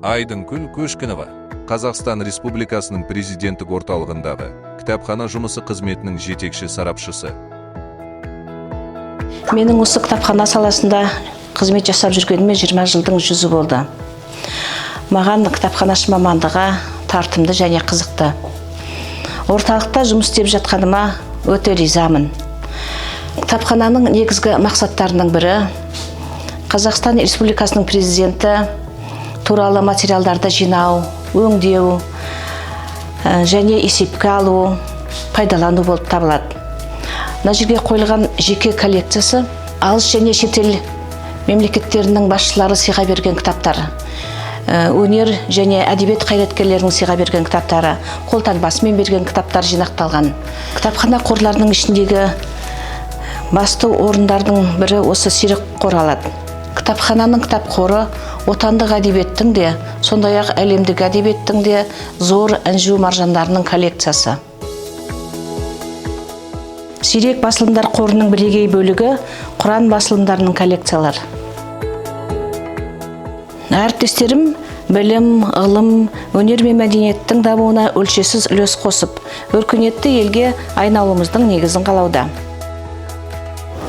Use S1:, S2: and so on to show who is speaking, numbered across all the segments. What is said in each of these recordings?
S1: Айдынкүл Көшкінова, Қазақстан Республикасының президенттік орталығындағы кітапхана жұмысы қызметінің жетекші сарапшысы.
S2: Менің осы кітапхана саласында қызмет жасап жүргеніме 20 жылдың жүзі болды. Маған кітапханашы мамандығы тартымды және қызықты. Орталықта жұмыс істеп жатқаныма өте ризамын. Кітапхананың негізгі мақсаттарының бірі Қазақстан Республикасының президенті туралы материалдарды жинау, өңдеу және есепке алу, пайдалану болып табылады. Мына жерге қойылған жеке коллекциясы алыс және шетел мемлекеттерінің басшылары сыйға берген кітаптар, өнер және әдебиет қайраткерлерінің сыйға берген кітаптары, қолтаңбасымен берген кітаптар жинақталған. Кітапхана қорларының ішіндегі басты орындардың бірі осы сирек қор алады. Кітапхананың кітап қоры отандық әдебиеттің де, сондай-ақ әлемдік әдебиеттің де зор інжу маржандарының коллекциясы. Сирек басылымдар қорының бірегей бөлігі Құран басылымдарының коллекциялары. Әріптестерім білім, ғылым, өнер мен мәдениеттің дамуына өлшеусіз үлес қосып, өркениетті елге айналуымыздың негізін қалауда.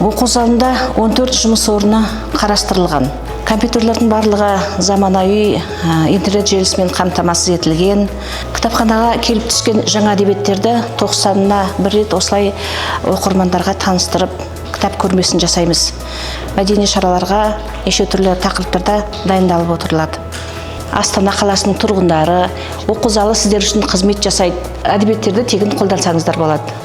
S2: Оқу залында 14 жұмыс орны қарастырылған. Компьютерлердің барлығы заманауи интернет желісімен қамтамасыз етілген. Кітапханаға келіп түскен жаңа әдебиеттерді 90-на бір рет осылай оқырмандарға таныстырып, кітап көрмесін жасаймыз. Мәдени шараларға неше түрлі тақырыптарда дайындалып отырылады. Астана қаласының тұрғындары, оқу залы сіздер үшін қызмет жасайды. Әдебиеттерді тегін қолдансаңыздар болады.